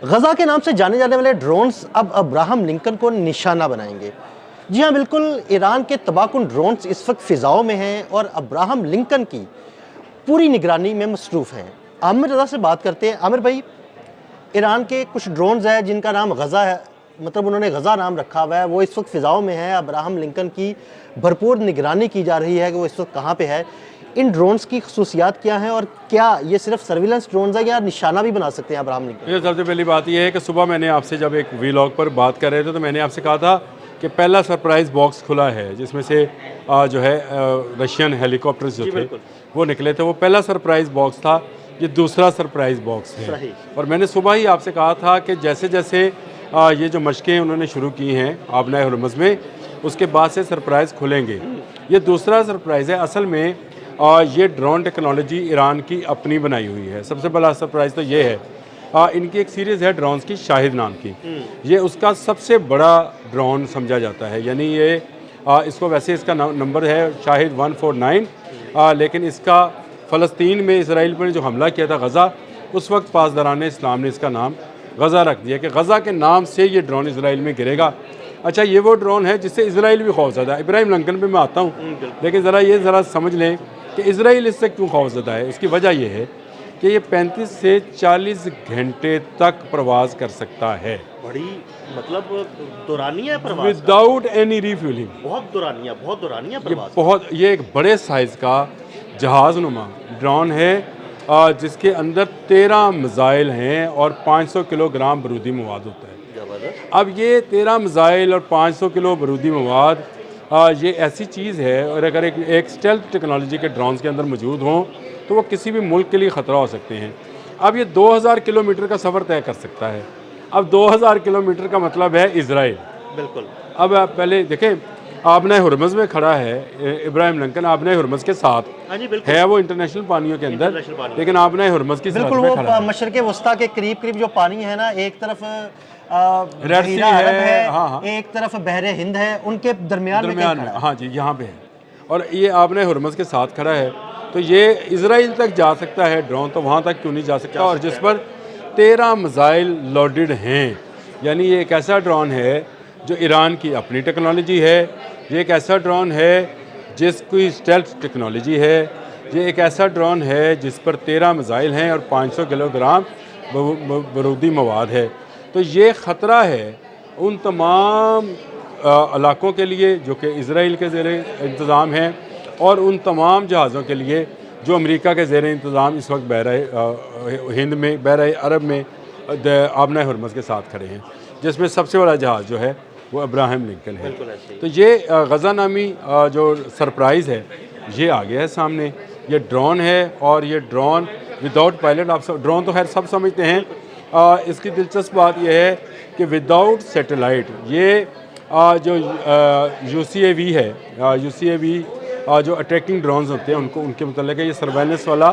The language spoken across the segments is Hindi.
गज़ा के नाम से जाने जाने वाले ड्रोन्स अब अब्राहम लिंकन को निशाना बनाएंगे। जी हाँ, बिल्कुल, ईरान के तबाहकुन ड्रोन्स इस वक्त फ़िज़ाओं में हैं और अब्राहम लिंकन की पूरी निगरानी में मसरूफ़ हैं। आमिर रज़ा से बात करते हैं। आमिर भाई, ईरान के कुछ ड्रोन्स हैं जिनका नाम गज़ा है, मतलब उन्होंने गज़ा नाम रखा हुआ है, वो इस वक्त फ़िज़ाओं में है। अब्राहम लिंकन की भरपूर निगरानी की जा रही है कि वो इस वक्त कहाँ पे है। इन ड्रोन्स की खसूसियात क्या हैं और क्या ये सिर्फ सर्विलेंस ड्रोन्स है या निशाना भी बना सकते हैं अब्राहम लिंकन? ये सबसे पहली बात यह है कि सुबह मैंने आपसे जब एक वीलॉग पर बात कर रहे थे तो मैंने आपसे कहा था कि पहला सरप्राइज़ बॉक्स खुला है जिसमें से जो है रशियन हेलीकॉप्टर्स जो थे वो निकले थे। वो पहला सरप्राइज़ बॉक्स था। ये दूसरा सरप्राइज़ बॉक्स है। सही। और मैंने सुबह ही आपसे कहा था कि जैसे जैसे ये जो मशक़ें उन्होंने शुरू की हैं आबनाए हुर्मुज़ में, उसके बाद से सरप्राइज़ खुलेंगे। ये दूसरा सरप्राइज़ है। असल में ये ड्रोन टेक्नोलॉजी ईरान की अपनी बनाई हुई है। सबसे बड़ा सरप्राइज़ तो ये है, इनकी एक सीरीज़ है ड्रोन्स की, शाहिद नाम की। ये उसका सबसे बड़ा ड्रोन समझा जाता है। यानी ये इसको वैसे इसका नंबर है शाहिद 149, लेकिन इसका फ़लस्तीन में इसराइल पर जो हमला किया था गज़ा, उस वक्त पासदारान इस्लाम ने इसका नाम गज़ा रख दिया कि गज़ा के नाम से ये ड्रोन इसराइल में गिरेगा। अच्छा, ये वो ड्रोन है जिससे इसराइल भी खौफज़दा है। इब्राहिम लिंकन पे मैं आता हूँ, लेकिन ज़रा समझ लें कि इसराइल इससे क्यों खौफज़दा है। इसकी वजह यह है कि ये 35 से 40 घंटे तक प्रवास कर सकता है बड़ी, मतलब दुरानिया प्रवास विदाउट एनी रिफ्यूलिंग। बहुत दुरानिया ये एक बड़े साइज़ का जहाज़ नुमा ड्रोन है जिसके अंदर 13 मिसाइल हैं और 500 किलोग्राम बारूदी मवाद होता है। अब ये 13 मिसाइल और 500 किलो बारूदी मवाद, ये ऐसी चीज़ है, और अगर एक स्टेल्थ टेक्नोलॉजी के ड्रोन्स के अंदर मौजूद हों तो वो किसी भी मुल्क के लिए ख़तरा हो सकते हैं। अब ये 2000 किलोमीटर का सफ़र तय कर सकता है। अब 2000 किलोमीटर का मतलब है इसराइल। बिल्कुल। अब आप पहले देखें, आबनाए हुर्मुज़ में खड़ा है इब्राहिम लिंकन, आबनाए हुर्मुज़ के साथ है, वो इंटरनेशनल पानियों के अंदर, लेकिन आबनाए हुर्मुज़ की बिल्कुल वो मशरक़ वस्ता के करीब जो पानी है ना, एक तरफ रेड सी है, हाँ, एक तरफ बहरे हिंद है, उनके दरमियान में, हाँ जी, यहाँ पे है। और ये आबनाए हुर्मुज़ के साथ खड़ा है, तो ये इसराइल तक जा सकता है ड्रोन, तो वहाँ तक क्यों नहीं जा सकता। और जिस पर 13 मिसाइल लोडेड हैं। यानी ये एक ऐसा ड्रोन है जो ईरान की अपनी टेक्नोलॉजी है। ये एक ऐसा ड्रोन है जिसकी स्टेल्थ टेक्नोलॉजी है। ये एक ऐसा ड्रोन है जिस पर 13 मिसाइल हैं और 500 किलोग्राम बारूदी मवाद है। तो ये ख़तरा है उन तमाम इलाकों के लिए जो कि इसराइल के ज़ेरे इंतज़ाम हैं, और उन तमाम जहाज़ों के लिए जो अमेरिका के ज़ेरे इंतज़ाम इस वक्त बहरा हिंद में, बहरा अरब में आबनाए हुर्मुज़ के साथ खड़े हैं, जिसमें सबसे बड़ा जहाज़ जो है वो अब्राहम लिंकन है। तो ये गज़ा नामी जो सरप्राइज़ है ये आ गया है सामने। ये ड्रोन है, और ये ड्रोन विदाउट पायलट, आप सब ड्रोन तो खैर सब समझते हैं। इसकी दिलचस्प बात यह है कि विदाउट सैटेलाइट ये जो UCAV है, UCAV जो अटैकिंग ड्रोन्स होते हैं उनके मतलब है ये सर्वेलेंस वाला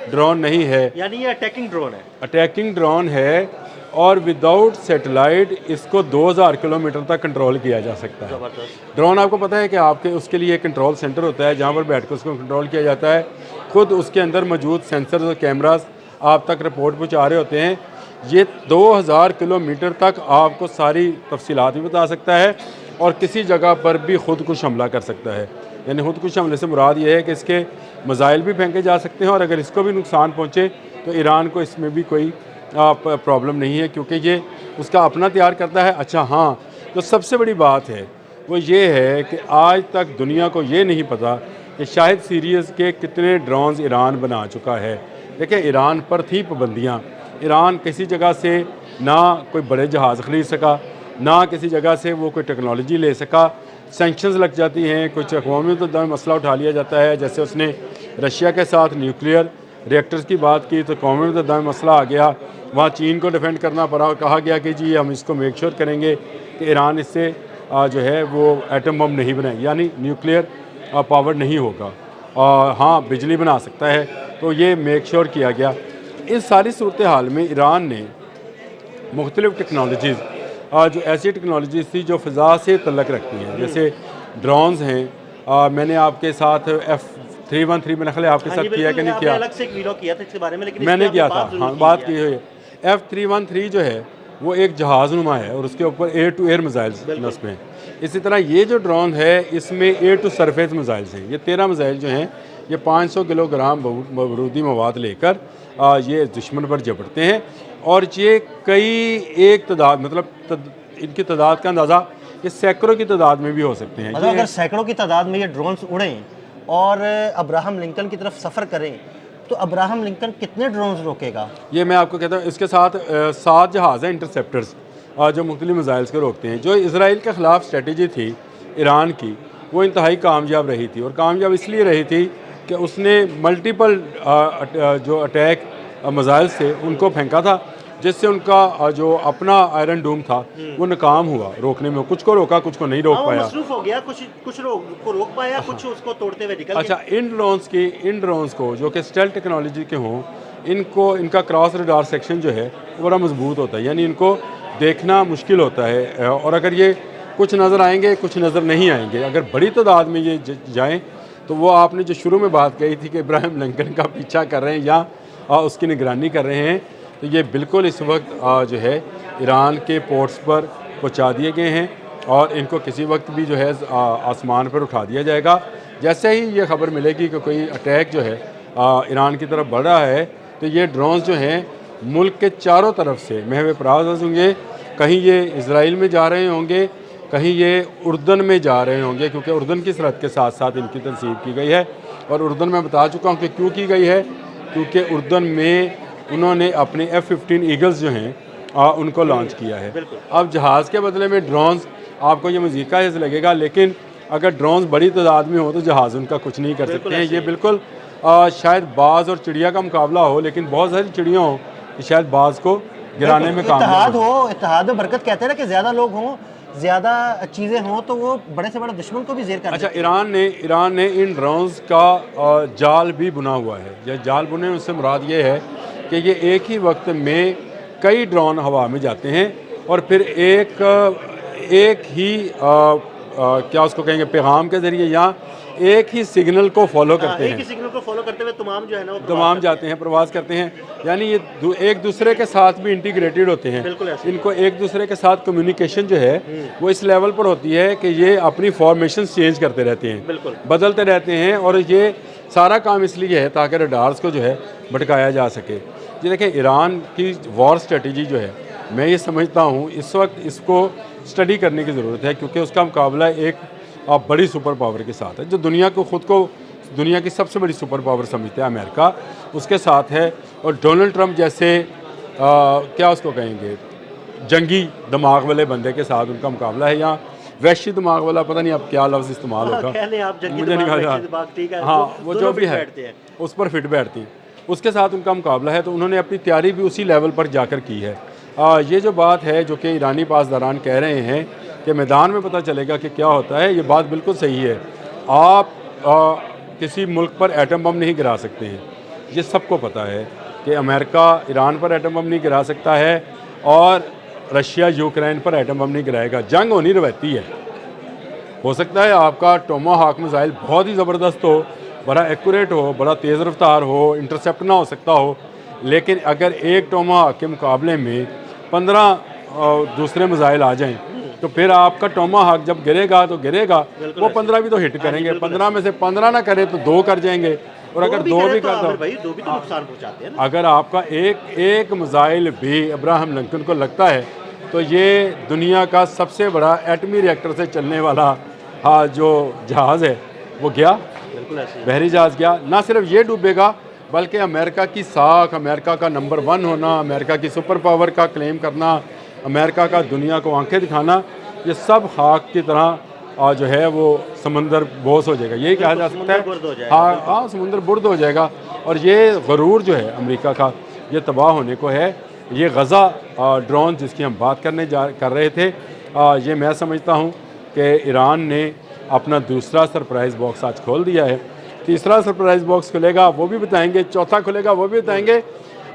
ड्रोन नहीं है, यानी ये अटैकिंग ड्रोन है। अटैकिंग ड्रोन है, और विदाउट सैटेलाइट इसको 2000 किलोमीटर तक कंट्रोल किया जा सकता है। ड्रोन आपको पता है कि आपके उसके लिए एक कंट्रोल सेंटर होता है जहाँ पर बैठ कर उसको कंट्रोल किया जाता है। खुद उसके अंदर मौजूद सेंसर्स और कैमरास आप तक रिपोर्ट पहुँचा रहे होते हैं। ये 2000 किलोमीटर तक आपको सारी तफसीलात भी बता सकता है, और किसी जगह पर भी ख़ुद कुछ हमला कर सकता है। यानी ख़ुद कुछ हमले से मुराद ये है कि इसके मिसाइल भी फेंके जा सकते हैं, और अगर इसको भी नुकसान पहुँचे तो ईरान को इसमें भी कोई प्रॉब्लम नहीं है, क्योंकि ये उसका अपना तैयार करता है। अच्छा हाँ, तो सबसे बड़ी बात है वो ये है कि आज तक दुनिया को ये नहीं पता कि शाहिद सीरीज़ के कितने ड्रोन्स ईरान बना चुका है। देखिए, ईरान पर थी पाबंदियाँ। ईरान किसी जगह से ना कोई बड़े जहाज़ ख़रीद सका, ना किसी जगह से वो कोई टेक्नोलॉजी ले सका। सैंक्शंस लग जाती हैं, कुछ अक़वाम मुत्तहिदा में मसला उठा लिया जाता है। जैसे उसने रशिया के साथ न्यूक्लियर रिएक्टर्स की बात की तो अक़वाम मुत्तहिदा में मसला आ गया, वहाँ चीन को डिफेंड करना पड़ा। कहा गया कि जी हम इसको मेक श्योर करेंगे कि ईरान इससे जो है वो एटम बम नहीं बनाएगी, यानी न्यूक्लियर पावर नहीं होगा, हाँ बिजली बना सकता है। तो ये मेक श्योर किया गया। इस सारी सूरत हाल में ईरान ने मुख्तलिफ़ टेक्नोलॉजीज़, जो ऐसी टेक्नोलॉजीज़ थी जो फ़िज़ा से तल्लुक़ रखती हैं, जैसे ड्रोन्स हैं। मैंने आपके साथ F313 मैंने ख्याल आपके साथ किया कि नहीं किया, अलग से एक वीडियो किया था इसके बारे में, लेकिन मैंने किया था, हाँ बात की हुई है। F313 जो है वो एक जहाज़ नुमा है और उसके ऊपर एयर टू एयर मिसाइल्स नस्ब हैं। इसी तरह ये जो ड्रोन है इसमें एयर टू सरफेस मिसाइल्स हैं। ये 13 मिसाइल जो हैं ये 500 किलोग्राम बारूदी मवाद लेकर ये दुश्मन पर झपटते हैं और ये कई एक तादाद मतलब इनकी तादाद का अंदाज़ा ये सैकड़ों की तादाद में भी हो सकते हैं। मतलब अगर सैकड़ों की तादाद में ये ड्रोन्स उड़ें और अब्राहम लिंकन की तरफ सफ़र करें तो अब्राहम लिंकन कितने ड्रोन्स रोकेगा? ये मैं आपको कहता हूँ, इसके साथ 7 जहाज़ हैं इंटरसेप्टर्स जो मुख्तलिफ मिसाइल्स को रोकते हैं। जो इसराइल के ख़िलाफ़ स्ट्रेटजी थी ईरान की वो इंतहाई कामयाब रही थी और कामयाब इसलिए रही थी कि उसने मल्टीपल जो अटैक मिसाइल्स थे उनको फेंका था, जिससे उनका जो अपना आयरन डूम था वो नाकाम हुआ रोकने में। कुछ को रोका, कुछ को नहीं रोक पाया, मसरूफ हो गया, कुछ को रोक पाया, कुछ उसको तोड़ते हुए निकल अच्छा इन ड्रोन्स को जो कि स्टेल्थ टेक्नोलॉजी के हों इनका क्रॉस रडार सेक्शन जो है वो बड़ा मजबूत होता है, यानी इनको देखना मुश्किल होता है और अगर ये कुछ नज़र आएंगे कुछ नज़र नहीं आएंगे। अगर बड़ी तादाद में ये जाएँ तो वो आपने जो शुरू में बात कही थी कि इब्राहिम लिंकन का पीछा कर रहे हैं या उसकी निगरानी कर रहे हैं, तो ये बिल्कुल इस वक्त जो है ईरान के पोर्ट्स पर पहुंचा दिए गए हैं और इनको किसी वक्त भी जो है आसमान पर उठा दिया जाएगा। जैसे ही ये खबर मिलेगी कि कोई अटैक जो है ईरान की तरफ बढ़ रहा है तो ये ड्रोन्स जो हैं मुल्क के चारों तरफ से महवे पराज होंगे। कहीं ये इसराइल में जा रहे होंगे, कहीं ये उर्दन में जा रहे होंगे, क्योंकि उर्दन की सरहद के साथ साथ इनकी तनसीब की गई है। और उर्दन में बता चुका हूँ कि क्यों की गई है, क्योंकि उर्दन में उन्होंने अपने F-15 ईगल्स जो हैं उनको लॉन्च किया है। अब जहाज़ के बदले में ड्रोन्स, आपको ये मज़ीद का हिस्सा लगेगा, लेकिन अगर ड्रोन्स बड़ी तादाद में हो तो जहाज़ उनका कुछ नहीं कर सकते हैं। ये बिल्कुल शायद बाज और चिड़िया का मुकाबला हो, लेकिन बहुत सारी चिड़िया हों कि शायद बाज को गिराने में कामयाब हो। इत्तेहाद में बरकत कहते हैं ना कि ज़्यादा लोग हों, ज़्यादा चीज़ें हों तो वो बड़े से बड़ा दुश्मन को भी ज़ेर कर। अच्छा, ईरान ने इन ड्रोन्स का जाल भी बुना हुआ है। यह जाल बुने उससे मुराद ये है कि ये एक ही वक्त में कई ड्रोन हवा में जाते हैं और फिर एक ही क्या उसको कहेंगे पैगाम के ज़रिए या एक ही सिग्नल को फॉलो करते हैं। एक ही सिग्नल को फॉलो करते हुए तमाम जो है ना वो तमाम जाते हैं, प्रवास करते हैं, यानी ये एक दूसरे के साथ भी इंटीग्रेटेड होते हैं। इनको एक दूसरे के साथ कम्युनिकेशन जो है वो इस लेवल पर होती है कि ये अपनी फॉर्मेशन चेंज करते रहते हैं, बदलते रहते हैं और ये सारा काम इसलिए है ताकि रडार्स को जो है भटकाया जा सके। ये देखिए ईरान की वॉर स्ट्रेटजी जो है, मैं ये समझता हूँ इस वक्त इसको स्टडी करने की ज़रूरत है, क्योंकि उसका मुकाबला एक बड़ी सुपर पावर के साथ है जो दुनिया को खुद को दुनिया की सबसे बड़ी सुपर पावर समझते हैं, अमेरिका उसके साथ है। और डोनाल्ड ट्रंप जैसे क्या उसको कहेंगे जंगी दिमाग वाले बंदे के साथ उनका मुकाबला है, या वैश्य दिमाग वाला, पता नहीं अब क्या लफ्ज़ इस्तेमाल होगा, मुझे नहीं कहा। हाँ, वो जो भी है उस पर फिट बैठती, उसके साथ उनका मुकाबला है। तो उन्होंने अपनी तैयारी भी उसी लेवल पर जाकर की है। ये जो बात है जो कि ईरानी पासदारान कह रहे हैं कि मैदान में पता चलेगा कि क्या होता है, ये बात बिल्कुल सही है। आप किसी मुल्क पर एटम बम नहीं गिरा सकते हैं, ये सबको पता है कि अमेरिका ईरान पर एटम बम नहीं गिरा सकता है और रशिया यूक्रेन पर एटम बम नहीं गिराएगा। जंग होनी रवायती है। हो सकता है आपका टोमाहॉक मिसाइल बहुत ही ज़बरदस्त हो, बड़ा एक्यूरेट हो, बड़ा तेज़ रफ्तार हो, इंटरसेप्ट ना हो सकता हो, लेकिन अगर एक टोमाहॉक के मुकाबले में 15 दूसरे मिसाइल आ जाएं तो फिर आपका टोमाहॉक जब गिरेगा तो गिरेगा, वो 15 भी तो हिट करेंगे। 15 में से 15 ना करे तो 2 कर जाएंगे, और अगर 2 भी कर दो भी तो नुकसान पहुंचाते हैं। अगर आपका एक मिसाइल भी अब्राहम लिंकन को लगता है तो ये दुनिया का सबसे बड़ा एटमी रिएक्टर से चलने वाला जो जहाज़ है वो गया, बहरी जहाज़ गया। ना सिर्फ ये डूबेगा बल्कि अमेरिका की साख, अमेरिका का नंबर 1 होना, अमेरिका की सुपर पावर का क्लेम करना, अमेरिका का दुनिया को आंखें दिखाना, ये सब खाक की तरह जो है वो समंदर बोस हो जाएगा, यही कहा जा सकता है। हाँ, समुंदर बुर्द हो जाएगा। और ये गरूर जो है अमेरिका का, ये तबाह होने को है। ये गज़ा ड्रोन जिसकी हम बात कर रहे थे, ये मैं समझता हूँ कि ईरान ने अपना दूसरा सरप्राइज़ बॉक्स आज खोल दिया है। तीसरा सरप्राइज़ बॉक्स खुलेगा वो भी बताएंगे, चौथा खुलेगा वो भी बताएंगे।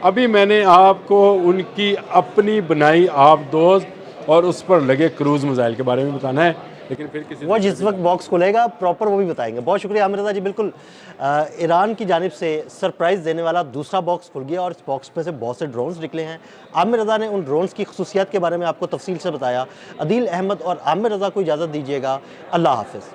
अभी मैंने आपको उनकी अपनी बनाई आप दोस्त और उस पर लगे क्रूज़ मिसाइल के बारे में बताना है। लेकिन फिर किसी वो जिस वक्त बॉक्स खुलेगा प्रॉपर वो भी बताएंगे। बहुत शुक्रिया आमिर रज़ा जी। बिल्कुल ईरान की जानिब से सरप्राइज़ देने वाला दूसरा बॉक्स खुल गया और इस बॉक्स में से बहुत से ड्रोन्स निकले हैं। आमिर रज़ा ने उन ड्रोन्स की खसूसियात के बारे में आपको तफसील से बताया। अदील अहमद और आमिर रज़ा को इजाज़त दीजिएगा। अल्लाह हाफ़िज़।